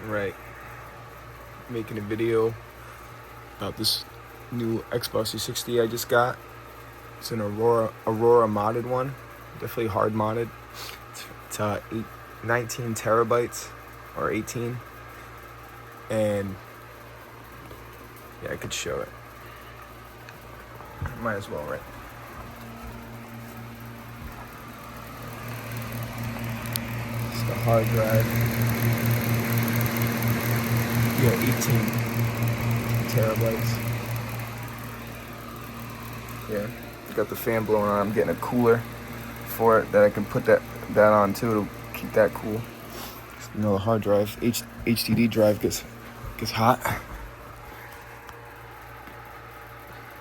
Right. Making a video about this new Xbox 360 I just got. It's an Aurora modded one. Definitely hard modded. It's 19 terabytes or 18. And yeah, I could show it. Might as well, right? It's the hard drive. Yeah, 18 terabytes. Yeah, got the fan blowing on. I'm getting a cooler for it that I can put that on too to keep that cool. You know, the hard drive, HDD drive gets hot.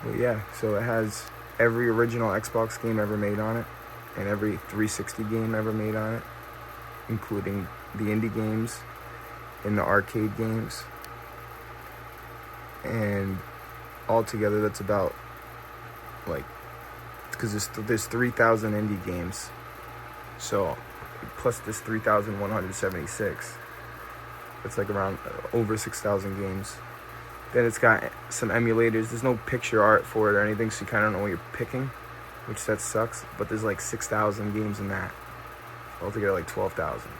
But yeah, so it has every original Xbox game ever made on it, and every 360 game ever made on it, including the indie games and the arcade games. And altogether, that's about because there's 3,000 indie games, so plus this 3,176, it's like around over 6,000 games. Then it's got some emulators. There's no picture art for it or anything, so you kind of don't know what you're picking, which that sucks. But there's like 6,000 games in that, altogether like 12,000.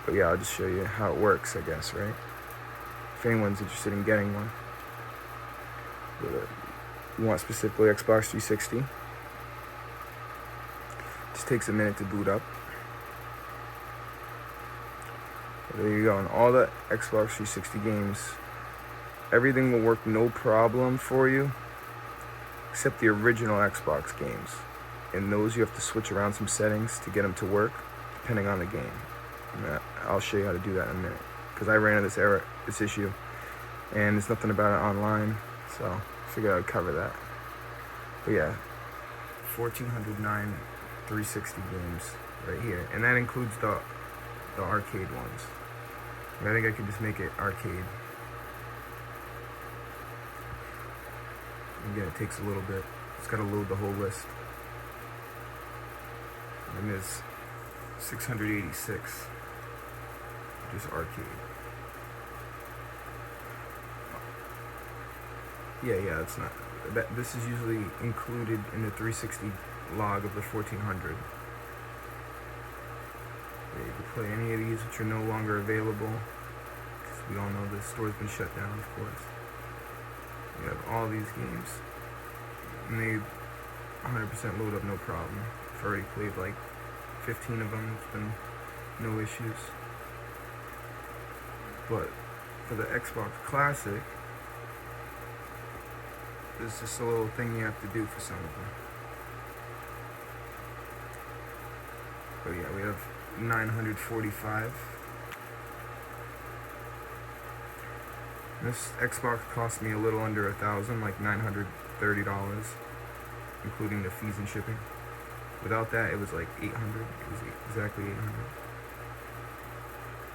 But yeah, I'll just show you how it works, I guess, right? If anyone's interested in getting one. You want specifically Xbox 360. Just takes a minute to boot up. But there you go. And all the Xbox 360 games, everything will work no problem for you, except the original Xbox games. And those you have to switch around some settings to get them to work, depending on the game. And I'll show you how to do that in a minute, because I ran into this issue, and there's nothing about it online, so I figured I would cover that. But yeah, 1,409 360 games right here, and that includes the arcade ones. And I think I could just make it arcade. Again, it takes a little bit. It's got to load the whole list. And there's 686 just arcade. Yeah, that's not. This is usually included in the 360 log of the 1,400. Yeah, you can play any of these which are no longer available, because we all know the store's been shut down, of course. You have all these games, and they 100% load up no problem. I've already played like 15 of them. It's been no issues. But for the Xbox Classic, there's just a little thing you have to do for some of them. But yeah, we have 945. This Xbox cost me a little under $1,000, like $930, including the fees and shipping. Without that, it was like $800. It was exactly $800.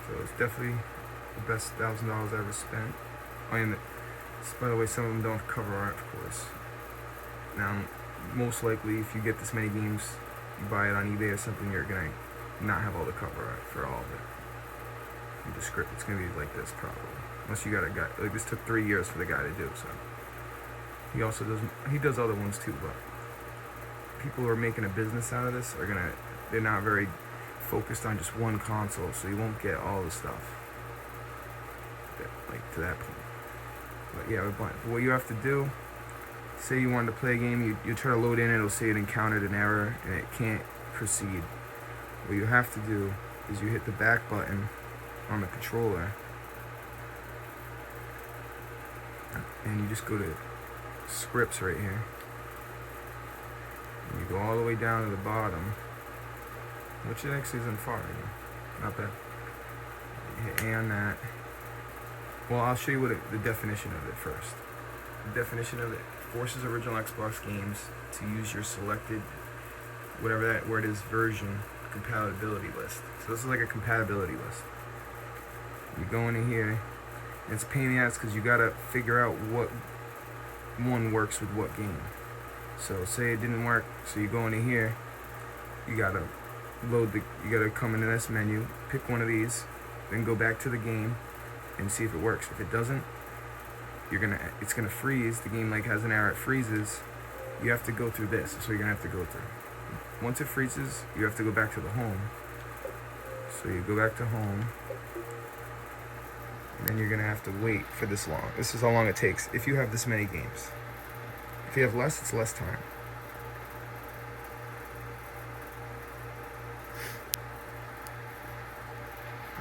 So it's definitely the best $1,000 I ever spent. And by the way, some of them don't cover art, of course. Now, most likely, if you get this many games, you buy it on eBay or something, you're gonna not have all the cover art for all of it. And the script, it's gonna be like this probably, unless you got a guy. Like, this took 3 years for the guy to do. So he does other ones too, but people who are making a business out of this they're not very focused on just one console, so you won't get all the stuff like to that point. But yeah, what you have to do, say you wanted to play a game, you try to load in, it'll say it encountered an error and it can't proceed. What you have to do is you hit the back button on the controller, and you just go to scripts right here, and you go all the way down to the bottom, which it actually isn't far, not bad. You hit A on that. Well, I'll show you the definition of it first. The definition of it forces original Xbox games to use your selected, whatever that word is, version compatibility list. So this is like a compatibility list. You go into here, and it's a pain in the ass because you gotta figure out what one works with what game. So say it didn't work, so you go into here, you gotta come into this menu, pick one of these, Then go back to the game and see if it works. If it doesn't, it's gonna freeze. The game like has an error, it freezes. You have to go through this. That's what you're gonna have to go through. Once it freezes, you have to go back to the home. So you go back to home, and then you're gonna have to wait for this long. This is how long it takes if you have this many games. If you have less, it's less time.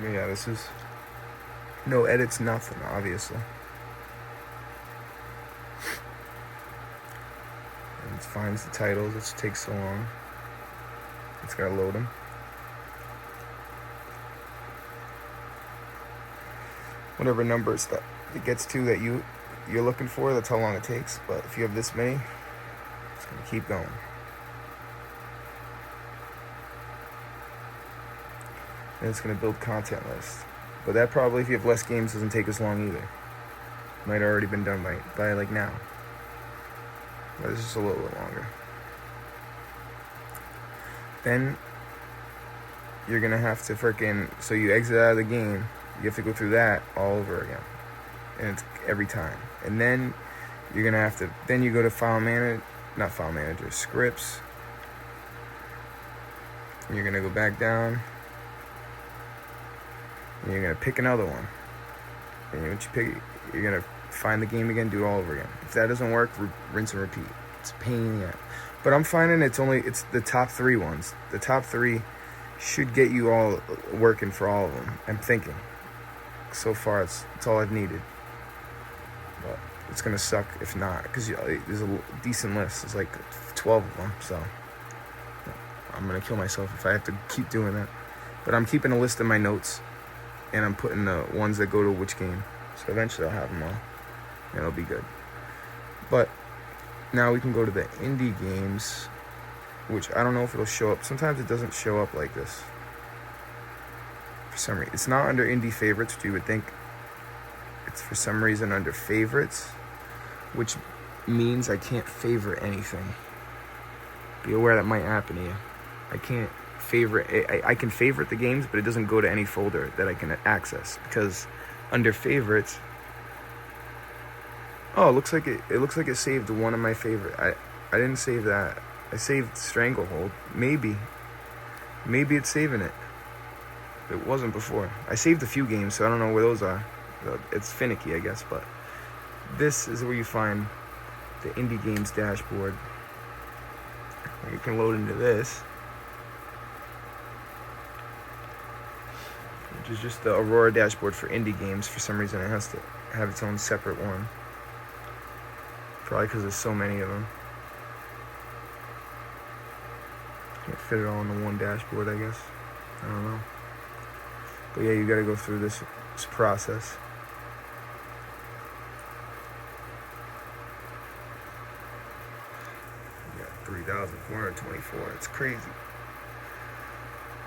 Yeah, this is no edits, nothing, obviously. And it finds the titles. It takes so long. It's gotta load them. Whatever numbers that it gets to that you're looking for, that's how long it takes. But if you have this many, it's gonna keep going. And it's gonna build content list. But that probably, if you have less games, doesn't take as long either. Might have already been done by like now. But it's just a little bit longer. Then you're gonna have to so you exit out of the game, you have to go through that all over again. And it's every time. And then you're gonna have to, then you go to not file manager, scripts. And you're gonna go back down. And you're gonna pick another one. And once you pick, you're gonna find the game again, do it all over again. If that doesn't work, rinse and repeat. It's a pain in the ass. But I'm finding it's the top 3 ones. The top 3 should get you all working for all of them. I'm thinking. So far, it's all I've needed. But it's gonna suck if not, because there's a decent list. There's like 12 of them, so I'm gonna kill myself if I have to keep doing that. But I'm keeping a list in my notes, and I'm putting the ones that go to which game. So eventually I'll have them all, and it'll be good. But now we can go to the indie games, which I don't know if it'll show up. Sometimes it doesn't show up like this. For some reason, it's not under indie favorites, which you would think. It's for some reason under favorites, which means I can't favorite anything. Be aware that might happen to you. I can't favorite. I can favorite the games, but it doesn't go to any folder that I can access, because under favorites. Oh, it looks like it saved one of my favorite. I didn't save that. I saved Stranglehold. Maybe it's saving it. It wasn't before. I saved a few games, so I don't know where those are. It's finicky, I guess, but this is where you find the indie games dashboard. You can load into this, which is just the Aurora dashboard for indie games. For some reason, it has to have its own separate one. Probably because there's so many of them. Can't fit it all into one dashboard, I guess. I don't know. But yeah, you gotta go through this process. You got 3,424. It's crazy.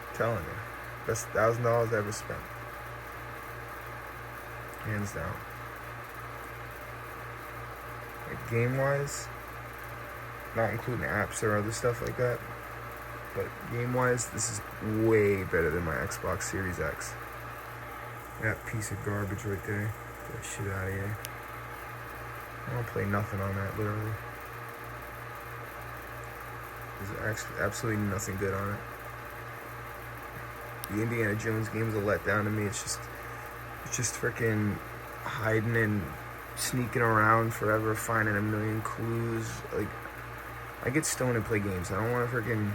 I'm telling you. Best $1,000 I ever spent. Hands down. Like game-wise, not including apps or other stuff like that, but game-wise, this is way better than my Xbox Series X. That piece of garbage right there. Get that shit out of here. I don't play nothing on that, literally. There's actually absolutely nothing good on it. The Indiana Jones game is a letdown to me. It's just freaking hiding and sneaking around forever, finding a million clues. Like, I get stoned and play games. I don't want to freaking.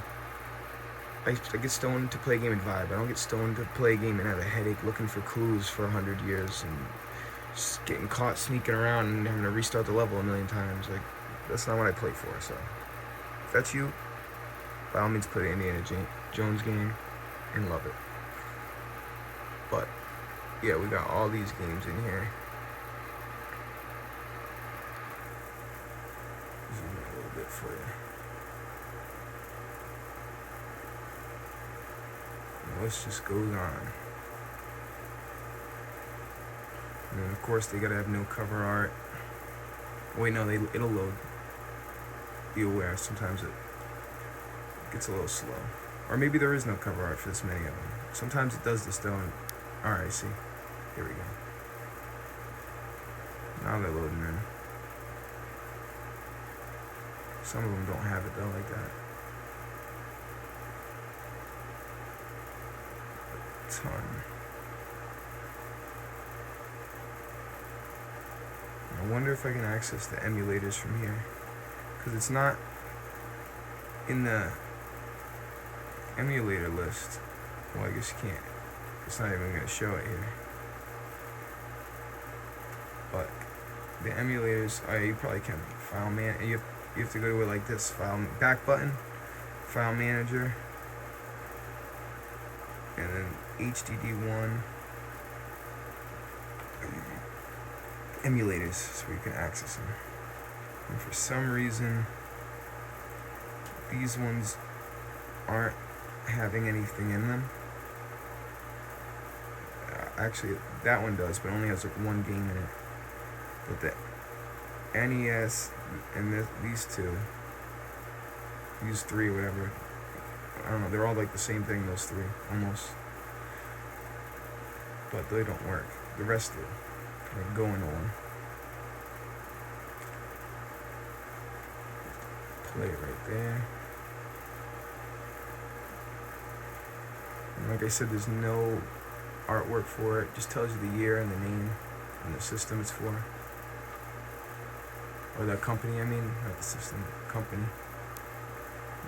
I get stoned to play a game and vibe. I don't get stoned to play a game and have a headache looking for clues for 100 years and just getting caught sneaking around and having to restart the level a million times. Like, that's not what I play for. So, if that's you, by all means, play the Indiana Jones game and love it. But yeah, we got all these games in here. Zoom in a little bit for you. The list just goes on. And then of course they gotta have no cover art. Wait, no, it'll load. Be aware, sometimes it gets a little slow. Or maybe there is no cover art for this many of them. Sometimes it does this though, and Alright, see. Here we go. Now they're loading in. Some of them don't have it though, like that. A ton. I wonder if I can access the emulators from here. Because it's not in the emulator list. Well, I guess you can't. It's not even going to show it here. But the emulators, you probably can. File man, you have to go to it like this. File back button, file manager, and then HDD1 emulators, so you can access them. And for some reason, these ones aren't having anything in them. Actually, that one does, but only has like one game in it. But the NES and these two, these three, whatever, I don't know, they're all like the same thing, those three, almost. But they don't work. The rest do. Like going on. Play it right there. And like I said, there's no artwork for it. Just tells you the year and the name and the system it's for. Or the company, I mean, not the system, company.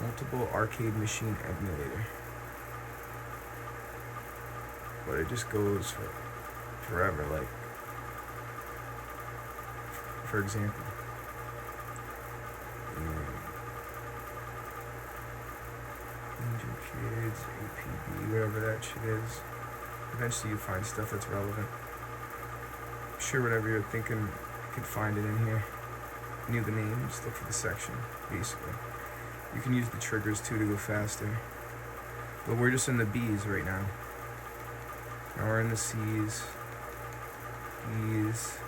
Multiple arcade machine emulator. But it just goes for forever, like, for example, Angel Kids, APB, whatever that shit is. Eventually you find stuff that's relevant. I'm sure whatever you're thinking, you can find it in here. Knew the names, look for the section, basically. You can use the triggers too to go faster. But we're just in the B's right now. Now we're in the C's, B's,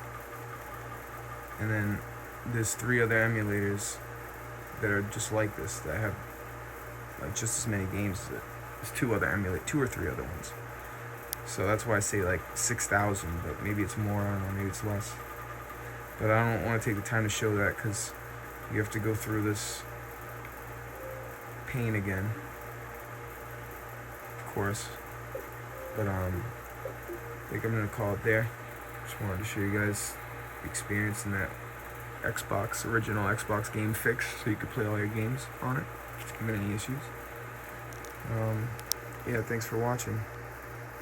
and then there's three other emulators that are just like this, that have like just as many games as it. There's two or three other ones. So that's why I say like 6,000, but maybe it's more, I don't know, maybe it's less. But I don't want to take the time to show that because you have to go through this pain again, of course. But I think I'm going to call it there. Just wanted to show you guys the experience in that original Xbox game fix, so you could play all your games on it, just given any issues. Yeah, thanks for watching.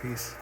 Peace.